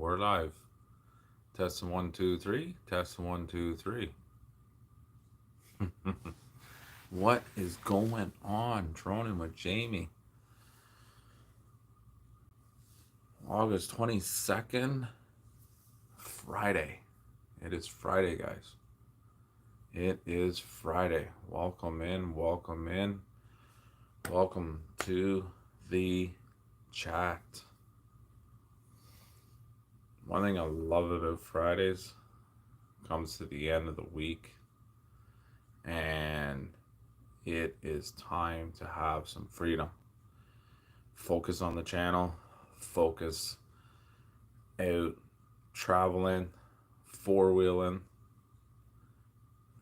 We're live. Testing one, two, three. Testing one, two, three. What is going on? Droning with Jamie. August 22nd, Friday. It is Friday, guys. It is Friday. Welcome in, welcome in. Welcome to the chat. One thing I love about Fridays comes to the end of the week and it is time to have some freedom. Focus on the channel, focus out traveling, four-wheeling,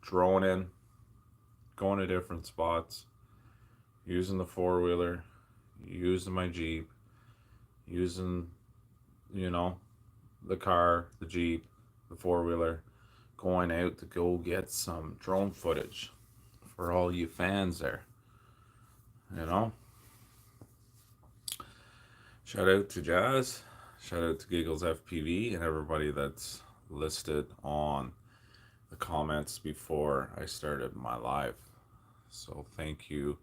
droning, going to different spots, using the four-wheeler, using my Jeep, using, the car, the Jeep, the four-wheeler, going out to go get some drone footage for all you fans there. Shout out to Jazz, shout out to Giggles FPV, and everybody that's listed on the comments before I started my live. So thank you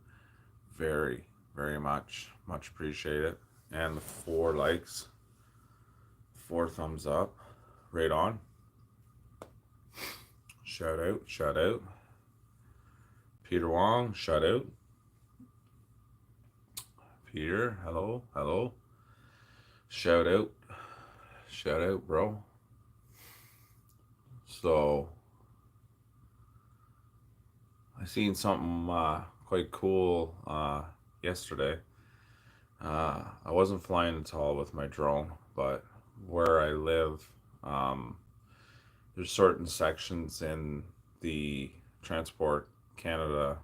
very, very much. Much appreciate it. And the 4 likes, 4 thumbs up, right on. Shout out, shout out. Peter Wong, shout out. Peter, hello, hello. Shout out, bro. So, I seen something quite cool yesterday. I wasn't flying at all with my drone, but where I live, there's certain sections in the Transport Canada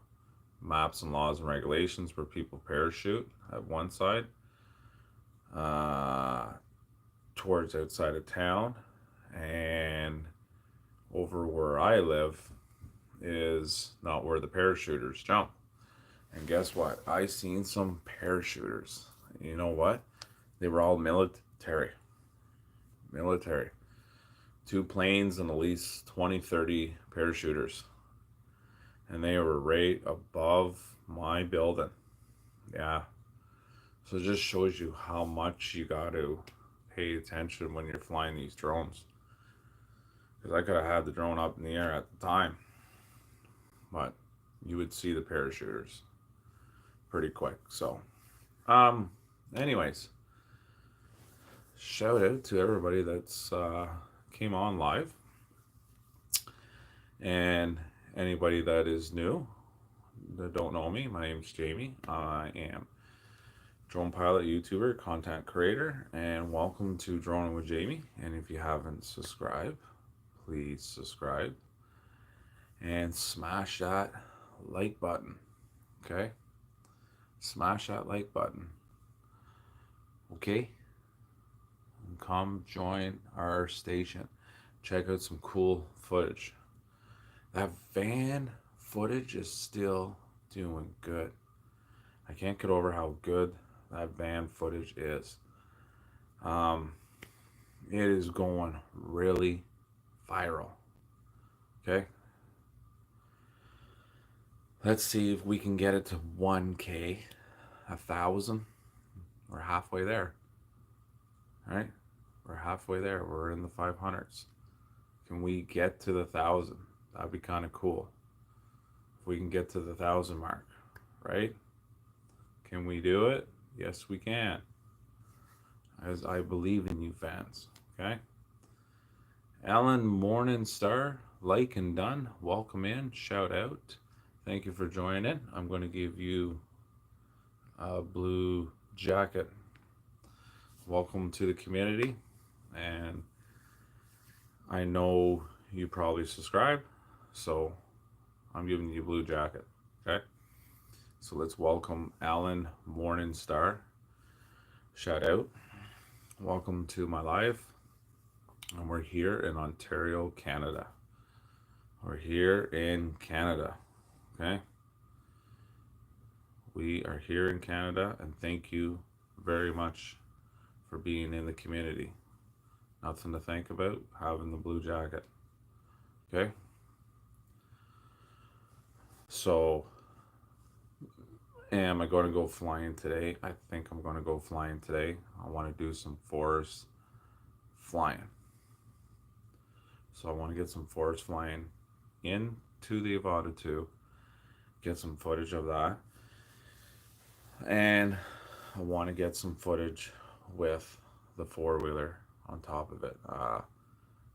maps and laws and regulations where people parachute at one side towards outside of town, and over where I live is not where the parachuters jump. And guess what? I seen some parachuters. You know what? They were all military. 2 planes and at least 20, 30 parachuters. And they were right above my building. Yeah. So it just shows you how much you got to pay attention when you're flying these drones. Because I could have had the drone up in the air at the time, but you would see the parachuters pretty quick. So, anyways, shout out to everybody that's came on live, and anybody that is new that don't know me. My name's Jamie. I am drone pilot, YouTuber, content creator, and welcome to Droning with Jamie. And if you haven't subscribed, please subscribe and smash that like button. Okay, smash that like button. Okay, and come join our station. Check out some cool footage. That van footage is still doing good. I can't get over how good that van footage is. It is going really viral. Okay, let's see if we can get it to 1K, 1,000. We're halfway there. All right, we're halfway there. We're in the 500s. Can we get to the 1,000? That'd be kind of cool. If we can get to the 1,000 mark, right? Can we do it? Yes, we can. As I believe in you, fans. Okay. Alan Morningstar, like and done. Welcome in. Shout out. Thank you for joining in. I'm going to give you a blue jacket. Welcome to the community. And I know you probably subscribe, so I'm giving you a blue jacket. Okay. So let's welcome Alan Morningstar. Shout out. Welcome to my live. And we're here in Ontario, Canada. We're here in Canada. Okay. We are here in Canada, and thank you very much for being in the community. Nothing to think about having the blue jacket. Okay? So, am I going to go flying today? I think I'm going to go flying today. I want to do some forest flying. So, I want to get some forest flying into the Avata 2, get some footage of that. And I want to get some footage with the four wheeler on top of it,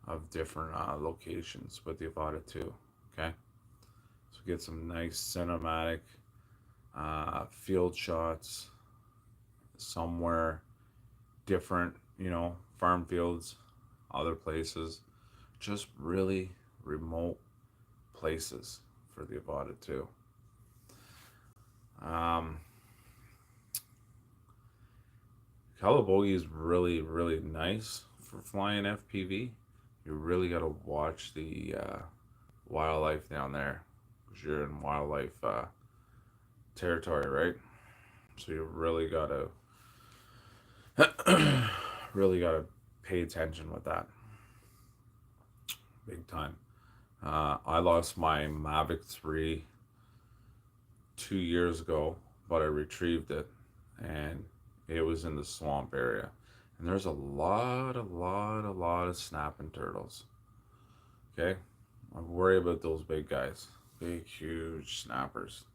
of different locations with the Avata 2. Okay? So, get some nice cinematic field shots somewhere different, farm fields, other places, just really remote places for the Avata 2. Um, Calabogie is really, really nice for flying FPV. You really got to watch the wildlife down there because you're in wildlife territory, right? So you really got to pay attention with that, big time. I lost my Mavic 3 2 years ago, but I retrieved it, and it was in the swamp area. And there's a lot of snapping turtles. Okay, I worry about those big guys, big, huge snappers.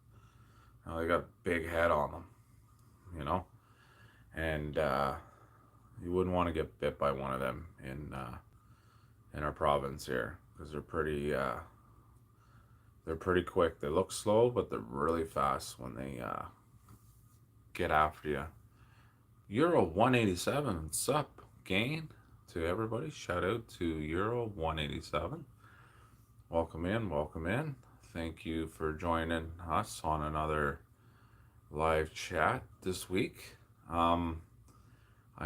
They got a big head on them, you know, and you wouldn't want to get bit by one of them in our province here because they're pretty quick. They look slow, but they're really fast when they get after you. Euro 187. Sup, gang? To everybody, shout out to Euro 187. Welcome in, welcome in. Thank you for joining us on another live chat this week. I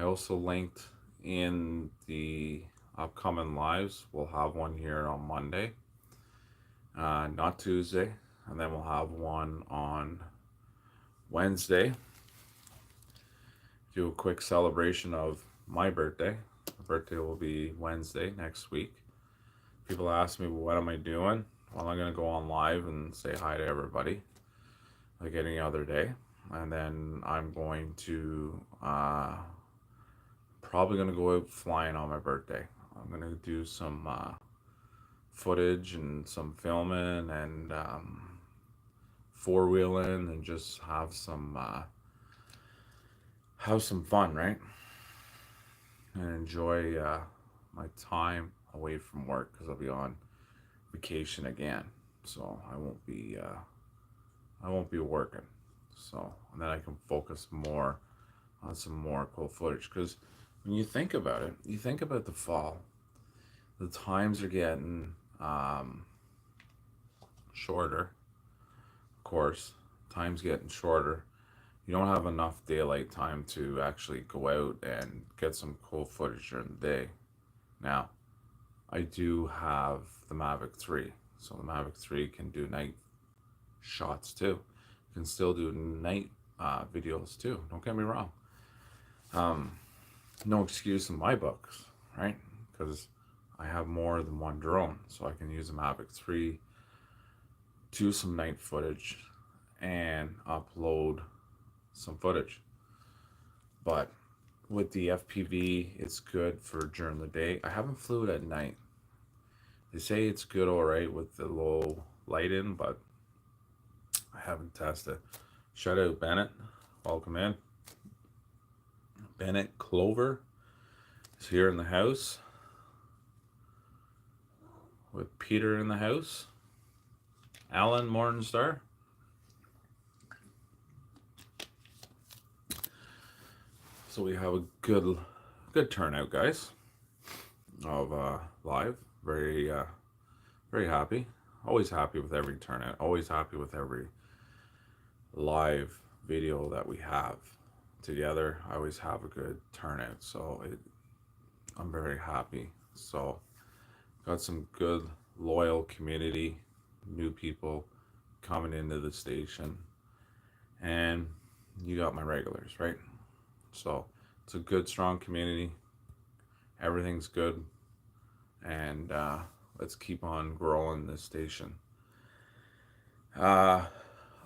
also linked in the upcoming lives. We'll have one here on Monday, not Tuesday, and then we'll have one on Wednesday. Do a quick celebration of my birthday. My birthday will be Wednesday next week. People ask me, what am I doing? Well, I'm going to go on live and say hi to everybody like any other day. And then I'm going to probably going to go out flying on my birthday. I'm going to do some footage and some filming and four-wheeling and just have some fun, right? And enjoy my time away from work because I'll be on vacation again, so I won't be working. So and then I can focus more on some more cool footage because when you think about it, you think about the fall, the times are getting shorter. Of course, time's getting shorter. You don't have enough daylight time to actually go out and get some cool footage during the day. Now, I do have the Mavic 3, so the Mavic 3 can do night shots too. Can still do night videos too. Don't get me wrong. No excuse in my books, right? Because I have more than one drone, so I can use the Mavic 3, do some night footage, and upload some footage. But with the FPV, it's good for during the day. I haven't flew it at night. They say it's good, all right, with the low light in, but I haven't tested. Shout out Bennett, welcome in. Bennett Clover is here in the house with Peter in the house. Alan Morningstar. So we have a good turnout, guys, of live. Very happy. Always happy with every turnout. Always happy with every live video that we have together. I always have a good turnout, so I'm very happy. So got some good loyal community, new people coming into the station, and you got my regulars, right? So it's a good strong community. Everything's good, and let's keep on growing this station. Uh,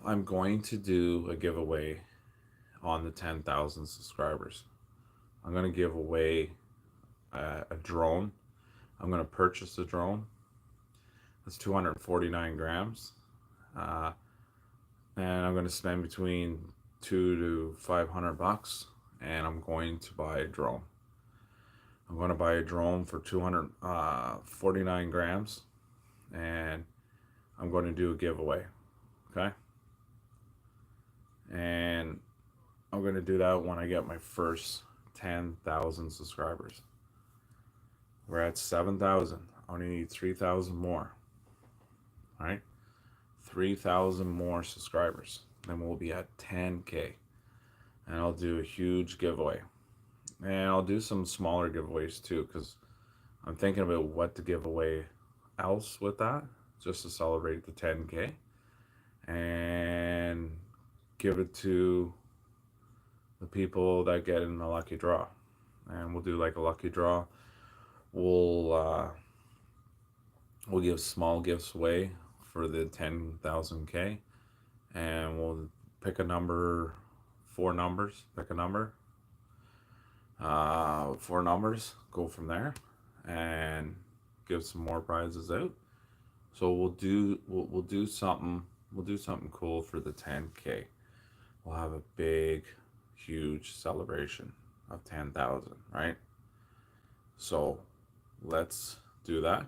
I'm going to do a giveaway on the 10,000 subscribers. I'm going to give away a drone. I'm going to purchase a drone. That's 249 grams. Uh, and I'm going to spend between two to 500 bucks, and I'm going to buy a drone. I'm going to buy a drone for 249 grams, and I'm going to do a giveaway. Okay. And I'm going to do that when I get my first 10,000 subscribers. We're at 7,000. I only need 3,000 more. All right. 3,000 more subscribers. Then we'll be at 10K. And I'll do a huge giveaway. And I'll do some smaller giveaways too, because I'm thinking about what to give away else with that, just to celebrate the 10K. And give it to the people that get in the lucky draw. And we'll do like a lucky draw. We'll give small gifts away for the 10,000K, and we'll pick a number, four numbers. Pick a number, four numbers. Go from there, and give some more prizes out. So we'll do something. We'll do something cool for the 10K. We'll have a big, huge celebration of 10,000. Right. So let's do that.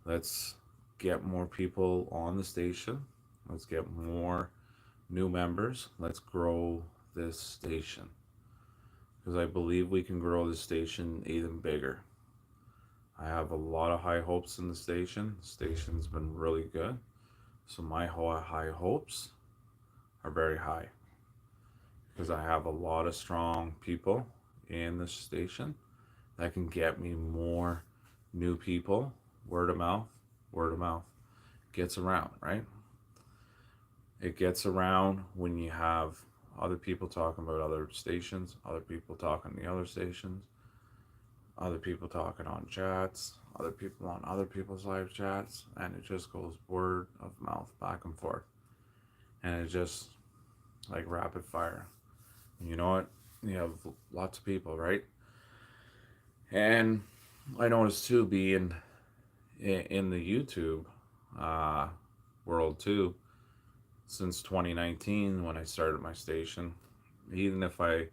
Let's get more people on the station. Let's get more new members. Let's grow this station, because I believe we can grow the station even bigger. I have a lot of high hopes in the station. The station's been really good. So my high hopes are very high, because I have a lot of strong people in the station that can get me more new people. Word of mouth, word of mouth gets around, right? It gets around when you have other people talking about other stations, other people talking to the other stations, other people talking on chats, other people on other people's live chats, and it just goes word of mouth back and forth. And it's just like rapid fire. And you know what? You have lots of people, right? And I noticed too, being in the YouTube uh, world too, since 2019 when I started my station, even if I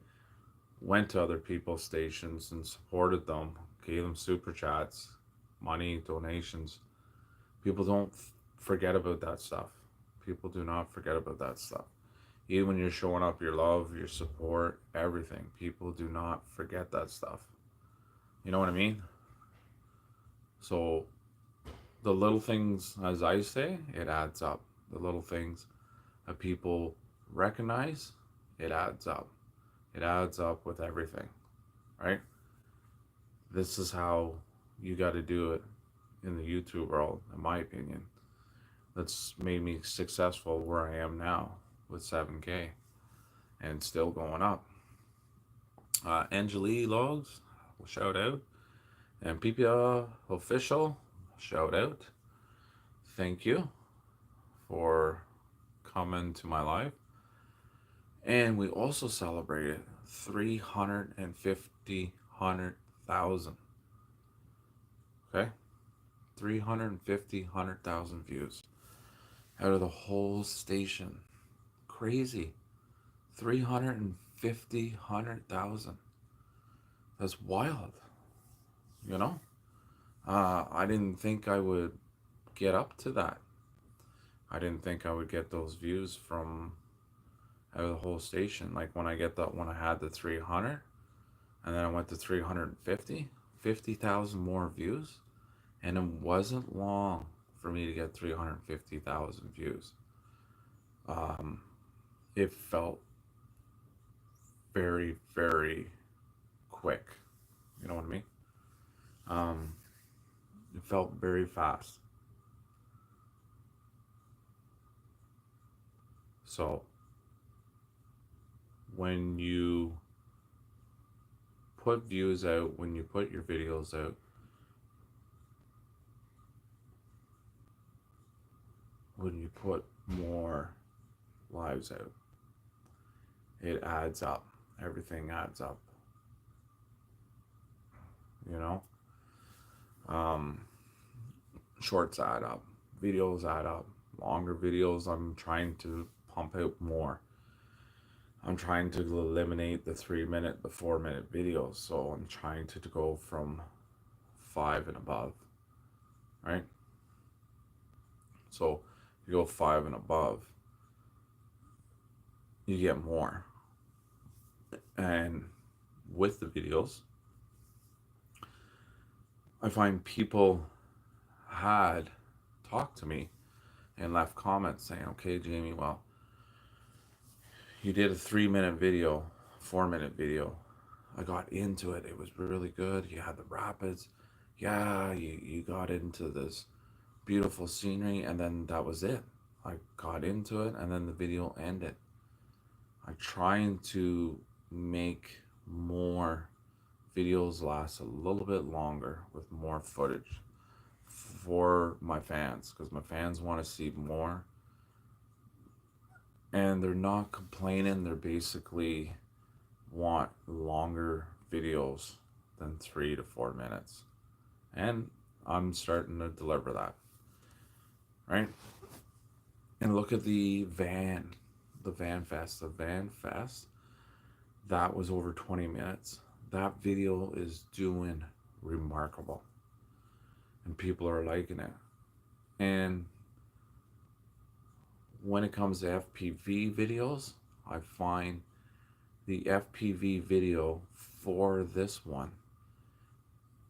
went to other people's stations and supported them, gave them super chats, money, donations, people don't forget about that stuff. People do not forget about that stuff. Even when you're showing up your love, your support, everything, people do not forget that stuff. You know what I mean? So the little things, as I say, it adds up. The little things that people recognize, it adds up. It adds up with everything, right? This is how you got to do it in the YouTube world, in my opinion. That's made me successful where I am now with 7K and still going up. Angelie Logs, shout out. And PPA Official, shout out. Thank you for coming to my live. And we also celebrated 350,000. Okay? 350,000 views out of the whole station. Crazy. 350,000. That's wild. You know? I didn't think I would get up to that. I didn't think I would get those views from out of the whole station. Like when I had the 300, and then I went to 350, 50,000 more views, and it wasn't long for me to get 350,000 views. It felt very, very quick. You know what I mean? Um, it felt very fast. So when you put views out, when you put your videos out, when you put more lives out, it adds up. Everything adds up, you know? Um, Shorts add up, videos add up, longer videos. I'm trying to pump out more. I'm trying to eliminate the 3 minute, the 4 minute videos. So I'm trying to go from 5 and above, right? So if you go 5 and above, you get more. And with the videos, I find people had talked to me and left comments saying, okay, Jamie, well, you did a 3 minute video, 4 minute video. I got into it. It was really good. You had the rapids. Yeah, you got into this beautiful scenery, and then that was it. I got into it, and then the video ended. I'm trying to make more videos last a little bit longer with more footage for my fans, because my fans want to see more, and they're not complaining. They're basically want longer videos than 3 to 4 minutes, and I'm starting to deliver that, right? And look at the Van Fest. The Van Fest, that was over 20 minutes. That video is doing remarkable, and people are liking it. And when it comes to FPV videos, I find the FPV video for this one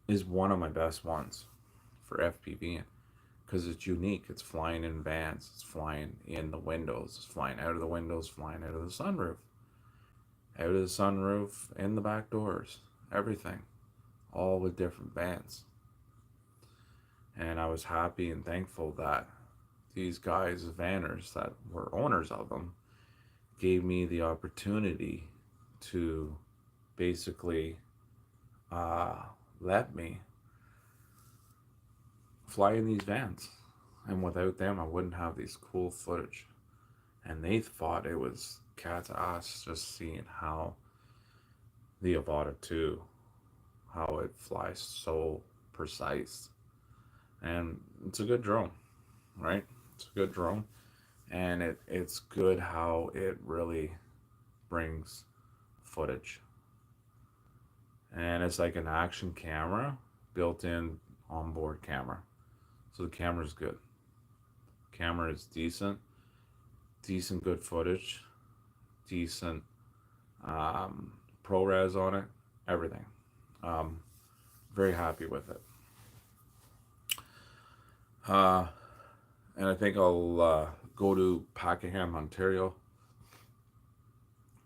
is one of my best ones for FPV, because it's unique. It's flying in vans, it's flying in the windows, it's flying out of the windows, flying out of the sunroof, in the back doors, everything, all with different vans. And I was happy and thankful that these guys, vanners that were owners of them, gave me the opportunity to basically let me fly in these vans. And without them, I wouldn't have these cool footage. And they thought it was cat's ass just seeing how the Avata 2, how it flies so precise. And it's a good drone, right? It's a good drone. And it's good how it really brings footage. And it's like an action camera, built in onboard camera. So the camera's good. Camera is decent good footage, decent ProRes on it, everything. Um, Very happy with it. And I think I'll go to Pakenham, Ontario.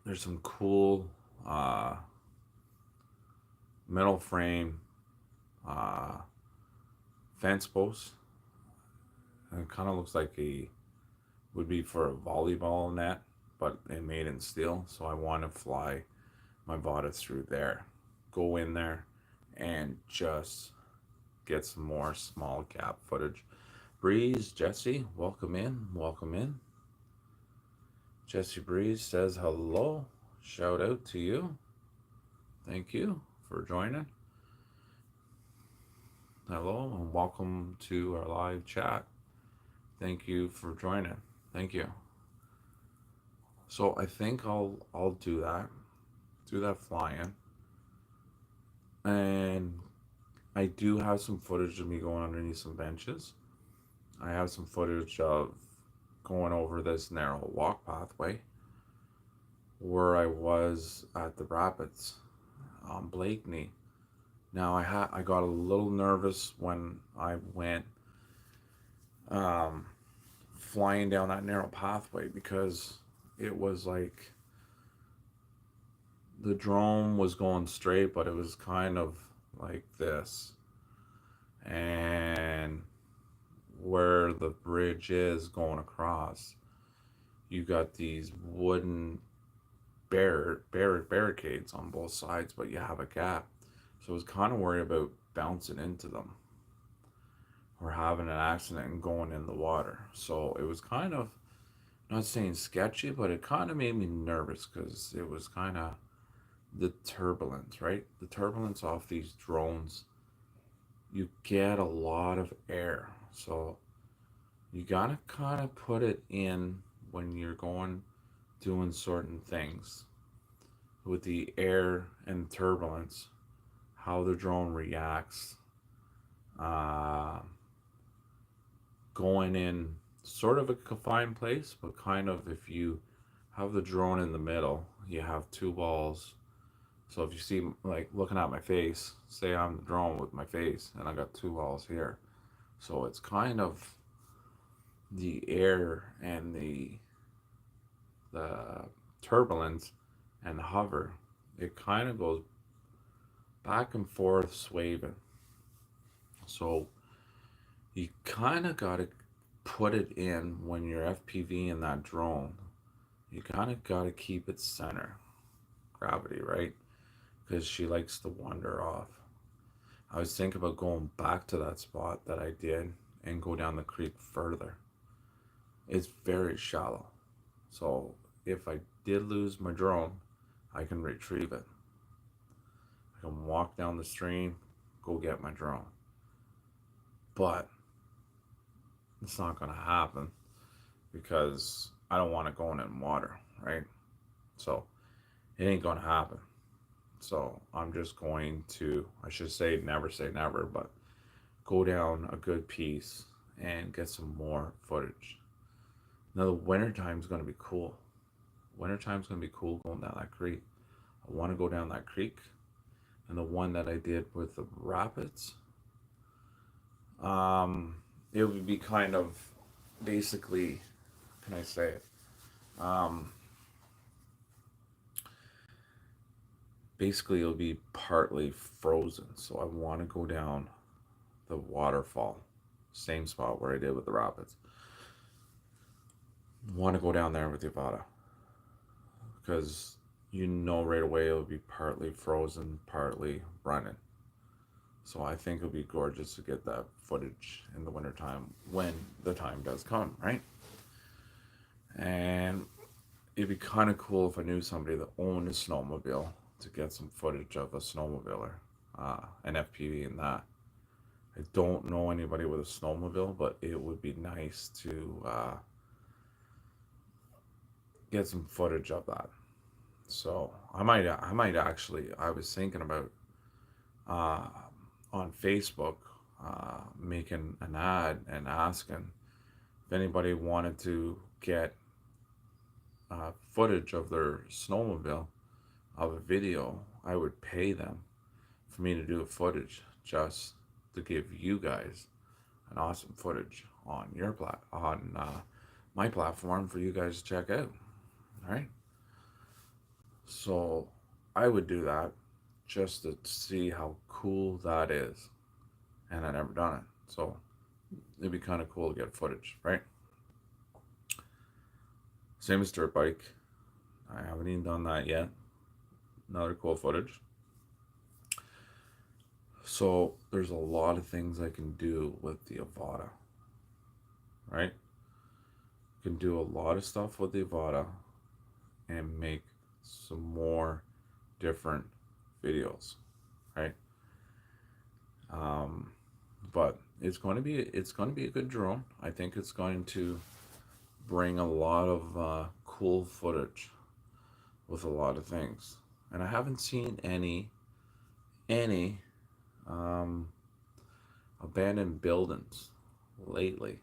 There's some cool metal frame uh, fence posts. And it kind of looks like would be for a volleyball net, but it made in steel. So I want to fly my Vata through there, go in there, and just get some more small gap footage. Breeze, Jesse, welcome in, welcome in. Jesse Breeze says hello. Shout out to you. Thank you for joining. Hello and welcome to our live chat. Thank you for joining. Thank you. So I think I'll do that flying. And I do have some footage of me going underneath some benches. I have some footage of going over this narrow walk pathway where I was at the rapids on Blakeney. Now I got a little nervous when I went flying down that narrow pathway, because it was like the drone was going straight, but it was kind of like this. And where the bridge is going across, you got these wooden barricades on both sides, but you have a gap. So I was kind of worried about bouncing into them or having an accident and going in the water. So it was kind of, not saying sketchy, but it kind of made me nervous because it was kind of the turbulence, right? The turbulence off these drones, you get a lot of air. So you gotta kind of put it in when you're going doing certain things with the air and turbulence, how the drone reacts, uh, going in sort of a confined place, but kind of if you have the drone in the middle, you have two balls. So if you see, like looking at my face, say I'm the drone with my face, and I got two balls here. So it's kind of the air and the turbulence and the hover. It kind of goes back and forth, swaying. So you kind of got to put it in when you're FPV in that drone. You kind of got to keep it center gravity, right? Because she likes to wander off. I was thinking about going back to that spot that I did and go down the creek further. It's very shallow. So if I did lose my drone, I can retrieve it. I can walk down the stream, go get my drone. But it's not going to happen because I don't want it going in water, right? So it ain't going to happen. So I'm just going to, I should say never, but go down a good piece and get some more footage. Now the winter time is going to be cool. Winter time is going to be cool going down that creek. I want to go down that creek, and the one that I did with the rapids, um, it would be kind of basically, can I say it? Um, Basically, it'll be partly frozen. So I want to go down the waterfall, same spot where I did with the rapids. Want to go down there with the Avata because you know right away it'll be partly frozen, partly running. So I think it'll be gorgeous to get that footage in the wintertime when the time does come, right? And it'd be kind of cool if I knew somebody that owned a snowmobile to get some footage of a snowmobiler, an FPV in that. I don't know anybody with a snowmobile, but it would be nice to get some footage of that. So I might actually. I was thinking about uh, on Facebook making an ad and asking if anybody wanted to get footage of their snowmobile of a video. I would pay them for me to do a footage just to give you guys an awesome footage on your on my platform for you guys to check out. All right. So I would do that just to see how cool that is, and I never done it. So it'd be kind of cool to get footage, right? Same as dirt bike. I haven't even done that yet. Another cool footage. So there's a lot of things I can do with the Avata, right? Can do a lot of stuff with the Avata and make some more different videos, right? Um, but it's going to be a good drone. I think it's going to bring a lot of cool footage with a lot of things, and I haven't seen any um, abandoned buildings lately.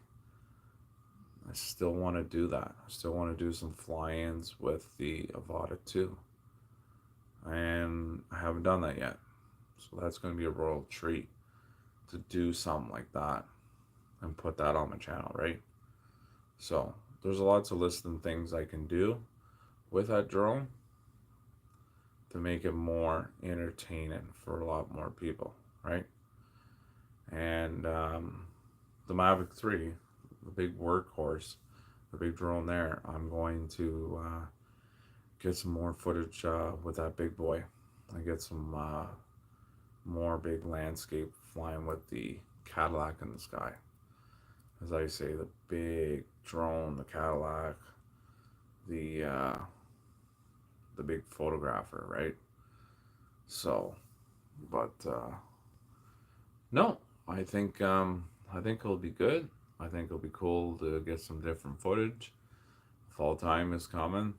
I still want to do that. I still want to do some fly-ins with the Avata too, and I haven't done that yet. So that's going to be a royal treat to do something like that and put that on my channel, right? So there's lots of listing things I can do with that drone to make it more entertaining for a lot more people, right? And the Mavic 3, the big workhorse, the big drone there, I'm going to get some more footage with that big boy. I get some more big landscape flying with the Cadillac in the sky. As I say, the big drone, the Cadillac, the uh, the big photographer, right? So, but no, I think it'll be good. I think it'll be cool to get some different footage. Fall time is coming,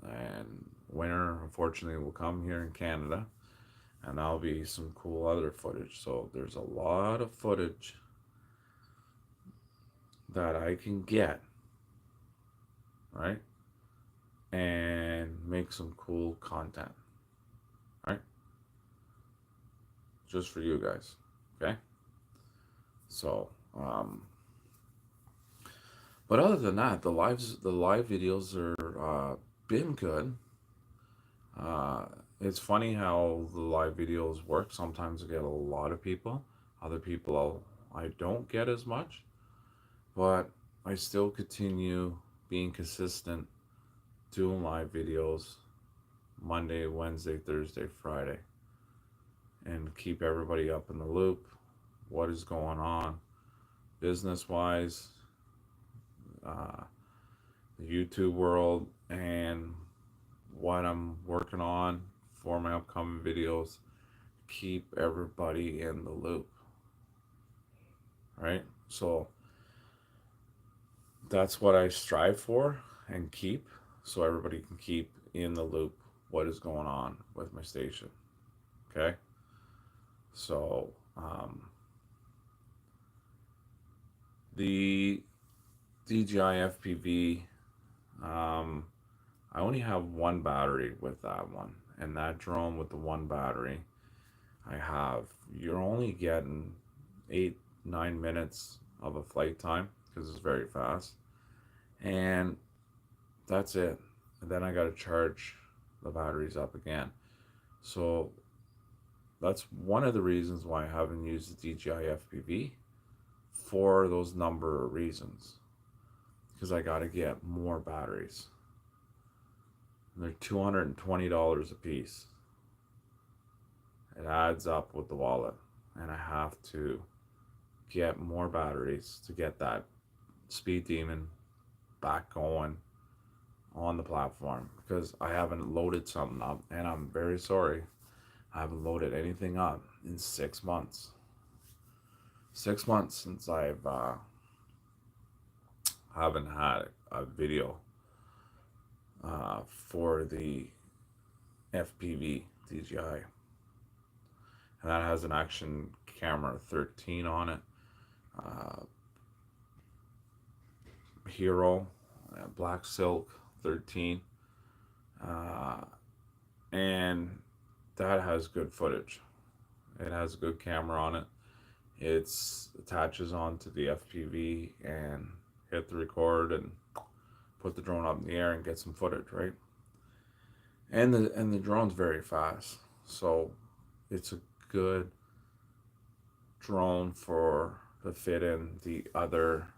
and winter unfortunately will come here in Canada, and that'll be some cool other footage. So there's a lot of footage that I can get, right, and make some cool content, right, just for you guys. Okay, so but other than that, the live videos are been good. Uh, it's funny how the live videos work. Sometimes I get a lot of people. Other people I don't get as much, but I still continue being consistent, doing live videos Monday, Wednesday, Thursday, Friday, and keep everybody up in the loop. What is going on business wise, uh, the YouTube world, and what I'm working on for my upcoming videos. Keep everybody in the loop, right? So that's what I strive for and keep, so everybody can keep in the loop what is going on with my station. Okay, so the DJI FPV, um, I only have one battery with that one, and that drone with the one battery I have, you're only getting 8 9 minutes of a flight time because it's very fast, and that's it. And then I got to charge the batteries up again. So that's one of the reasons why I haven't used the DJI FPV, for those number of reasons, because I got to get more batteries. And they're $220 a piece. It adds up with the wallet, and I have to get more batteries to get that Speed Demon back going on the platform, because I haven't loaded something up, and I'm very sorry. I haven't loaded anything up in 6 months. 6 months since I've haven't had a video for the FPV DJI, and that has an Action Camera 13 on it. Uh, Hero, Black Silk 13, uh, and that has good footage. It has a good camera on it. It attaches onto the FPV and hit the record and put the drone up in the air and get some footage, right? And the drone's very fast, so it's a good drone for to fit in the other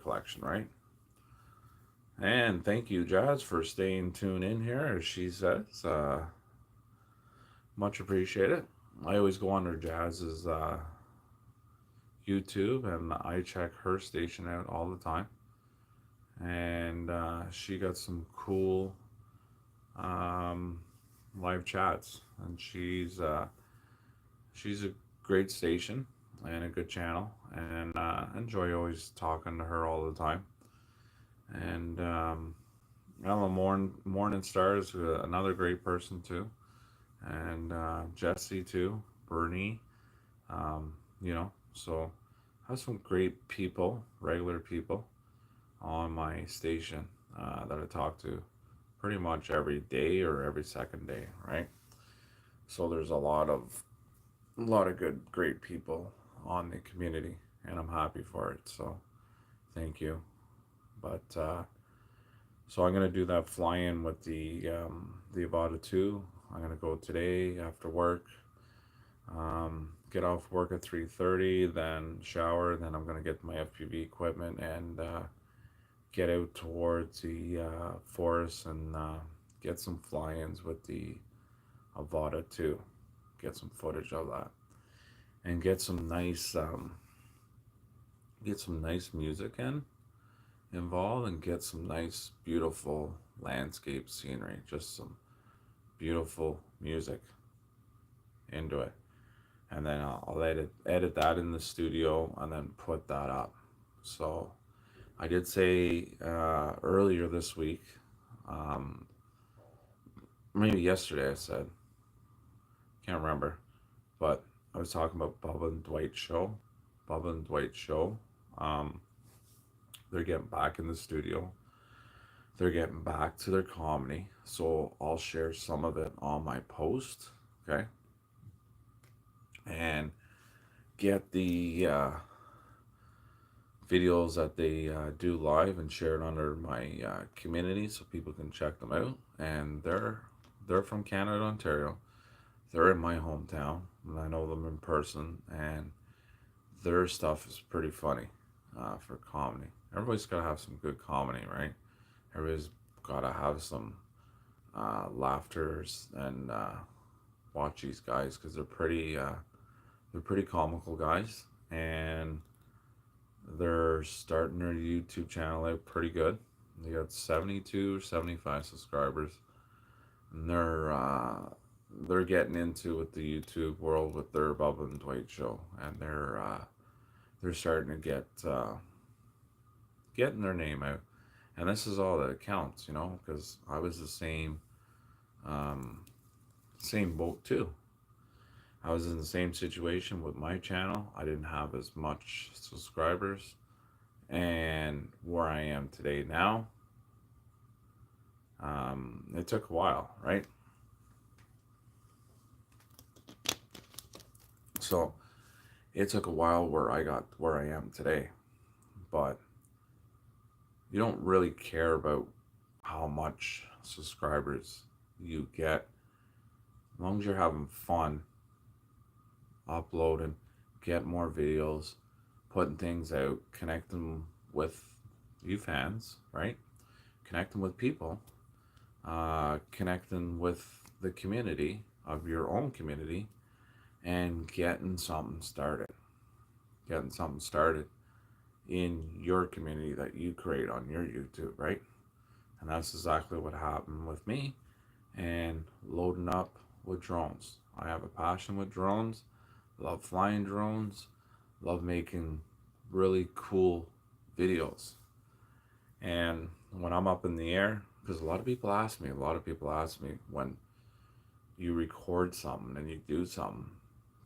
collection, right? And thank you, Jazz, for staying tuned in here, as she says. Much appreciated. I always go on her Jazz's YouTube, and I check her station out all the time. And she got some cool um, live chats, and she's a great station and a good channel, and enjoy always talking to her all the time. And Emma Morning Star is another great person too, and Jesse too, Bernie, so I have some great people, regular people, on my station that I talk to pretty much every day or every second day, right? So there's a lot of good, great people on the community, and I'm happy for it. So thank you. But so I'm gonna do that fly in with the Avata 2. I'm gonna go today after work. Get off work at 3:30, then shower, then I'm gonna get my FPV equipment and get out towards the forest and get some fly-ins with the Avata too. Get some footage of that and get some nice music involved and get some nice beautiful landscape scenery. Just some beautiful music into it, and then I'll edit that in the studio and then put that up. So I did say earlier this week, um, maybe yesterday I said, can't remember, but I was talking about Bubba and Dwight show. Bubba and Dwight show. Um, they're getting back in the studio. They're getting back to their comedy. So I'll share some of it on my post. Okay. And get the videos that they do live and share it under my community so people can check them out. And they're from Canada, Ontario. They're in my hometown, and I know them in person. And their stuff is pretty funny for comedy. Everybody's got to have some good comedy, right? Everybody's got to have some laughters and watch these guys because they're pretty comical guys, and they're starting their YouTube channel out pretty good. They got 72 or 75 subscribers, and they're getting into with the YouTube world with their Bubba and Dwight show, and they're starting to getting their name out, and this is all that counts, because I was the um, same boat too. I was in the same situation with my channel. I didn't have as much subscribers, and where I am today now, it took a while, right? So it took a while where I got where I am today, but you don't really care about how much subscribers you get as long as you're having fun uploading, get more videos, putting things out, connecting with you fans, right? Connecting with people, connecting with the community of your own community, and getting something started. Getting something started in your community that you create on your YouTube, right? And that's exactly what happened with me and loading up with drones. I have a passion with drones, love flying drones, love making really cool videos. And when I'm up in the air, because a lot of people ask me when you record something and you do something,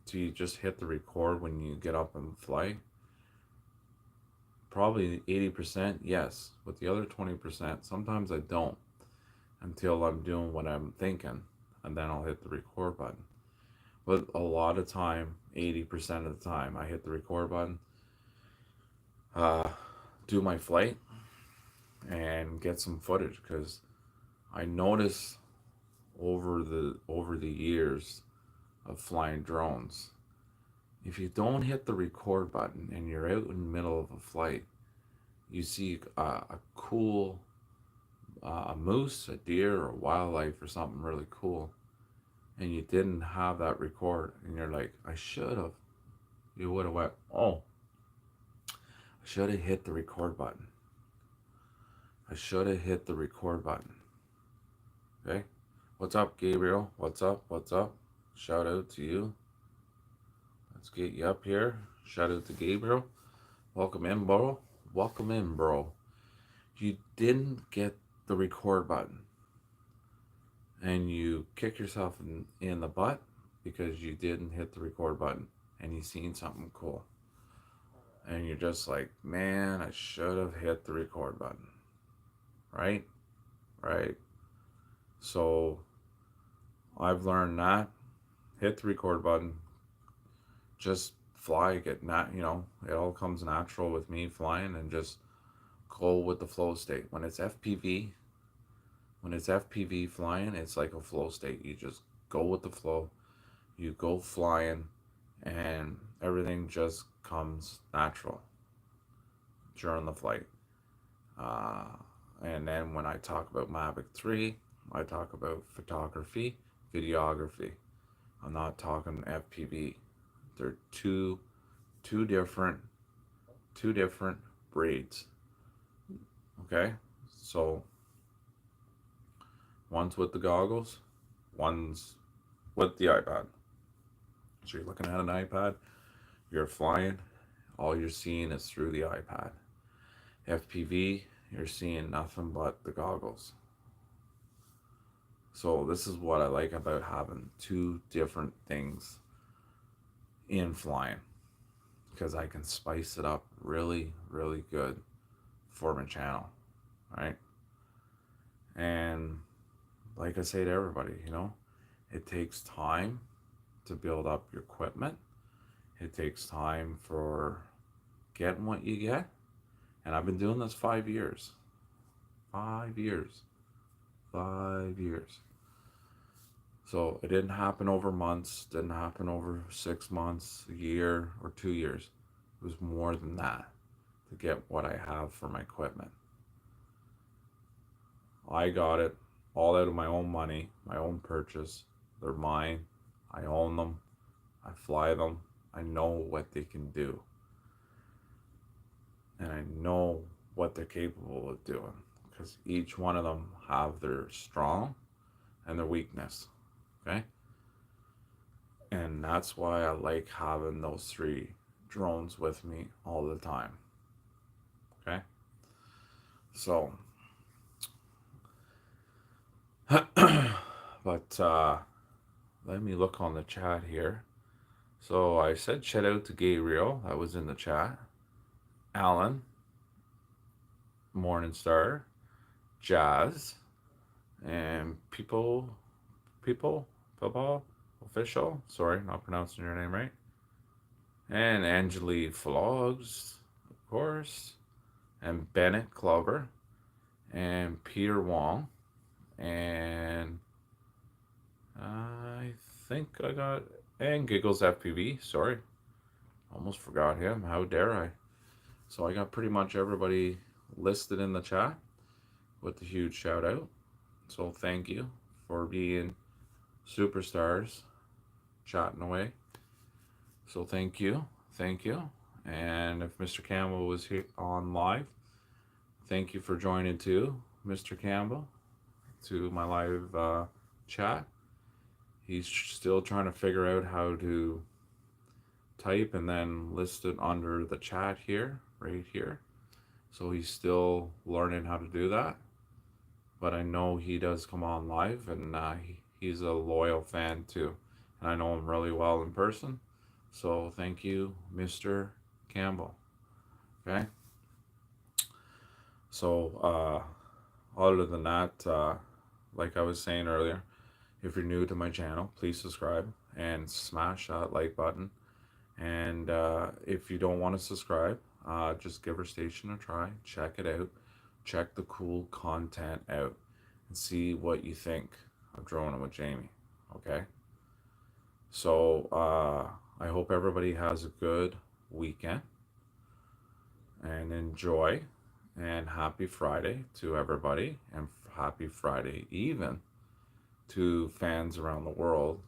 do you just hit the record when you get up and fly? Probably 80%, yes. But the other 20%, sometimes I don't until I'm doing what I'm thinking, and then I'll hit the record button. But a lot of time, 80% of the time, I hit the record button, uh, do my flight, and get some footage because I notice over the years of flying drones, if you don't hit the record button and you're out in the middle of a flight, you see a cool a moose, a deer, or wildlife or something really cool, and you didn't have that record, and you're like, I should have. You would have went, oh, I should have hit the record button. I should have hit the record button. Okay? What's up, Gabriel? What's up? What's up? Shout out to you. Let's get you up here. Shout out to Gabriel. Welcome in, bro. Welcome in, bro. You didn't get the record button and you kick yourself in the butt because you didn't hit the record button and you seen something cool. And you're just like, man, I should have hit the record button. Right? Right. So I've learned that. Hit the record button. Just fly, it all comes natural with me flying and just go with the flow state. When it's FPV flying, it's like a flow state. You just go with the flow. You go flying and everything just comes natural during the flight. Uh, and then when I talk about Mavic 3, I talk about photography, videography. I'm not talking FPV. They're two different two different breeds. Okay? So one's with the goggles, one's with the iPad. So you're looking at an iPad, you're flying, all you're seeing is through the iPad. FPV, you're seeing nothing but the goggles. So this is what I like about having two different things in flying, because I can spice it up really, really good for my channel, right? And like I say to everybody, it takes time to build up your equipment. It takes time for getting what you get. And I've been doing this 5 years. 5 years. 5 years. So it didn't happen over months, didn't happen over 6 months, a year, or 2 years. It was more than that to get what I have for my equipment. I got it all out of my own money, my own purchase. They're mine. I own them. I fly them. I know what they can do. And I know what they're capable of doing, because each one of them have their strong and their weakness. Okay? And that's why I like having those three drones with me all the time. Okay? So, but let me look on the chat here. So I said shout out to Gabriel. That was in the chat. Alan, Morningstar, Jazz, and people, official. Sorry, not pronouncing your name right. And Angelique Vlogs, of course, and Bennett Clover, and Peter Wong, and I think I got, and Giggles FPV. Sorry, almost forgot him. How dare I? So I got pretty much everybody listed in the chat with a huge shout out. So thank you for being superstars, chatting away. So thank you. And if Mr. Campbell was here on live, thank you for joining too, Mr. Campbell, to my live chat. He's still trying to figure out how to type and then list it under the chat here, right here. So he's still learning how to do that. But I know he does come on live, and he's a loyal fan too. And I know him really well in person. So thank you, Mr. Campbell. Okay. So other than that, like I was saying earlier, if you're new to my channel, please subscribe and smash that like button. And if you don't want to subscribe, just give our station a try. Check it out. Check the cool content out and see what you think of Droning with Jamie. Okay? So I hope everybody has a good weekend and enjoy. And happy Friday to everybody. And happy Friday even to fans around the world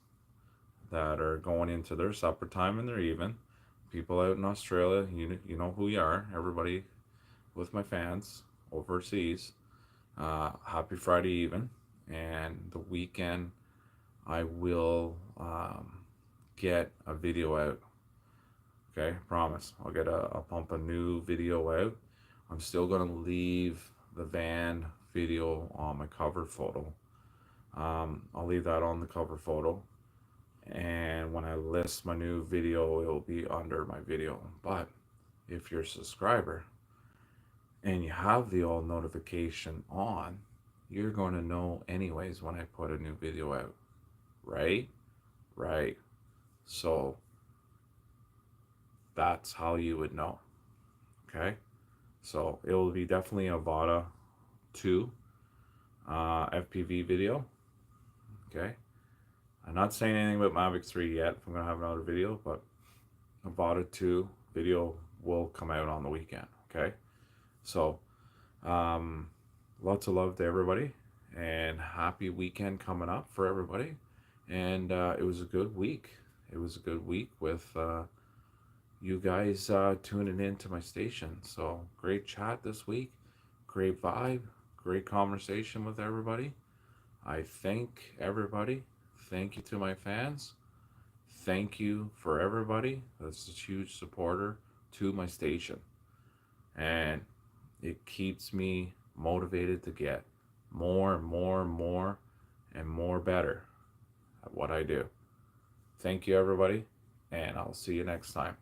that are going into their supper time and they're even. People out in Australia, you know who you are. Everybody with my fans overseas. Happy Friday even. And the weekend I will get a video out. Okay, promise. I'll pump a new video out. I'm still gonna leave the van video on my cover photo. I'll leave that on the cover photo. And when I list my new video, it'll be under my video. But if you're a subscriber and you have the all notification on, you're going to know anyways when I put a new video out. Right? So that's how you would know. Okay? So it will be definitely a VADA 2 FPV video. Okay? I'm not saying anything about Mavic 3 yet if I'm going to have another video, but a VADA 2 video will come out on the weekend. Okay? So Um, Lots of love to everybody, and happy weekend coming up for everybody. And it was a good week. It was a good week with you guys tuning in to my station. So great chat this week, great vibe, great conversation with everybody. I thank everybody. Thank you to my fans. Thank you for everybody that's a huge supporter to my station. And it keeps me motivated to get more and more and more and more better at what I do. Thank you, everybody, and I'll see you next time.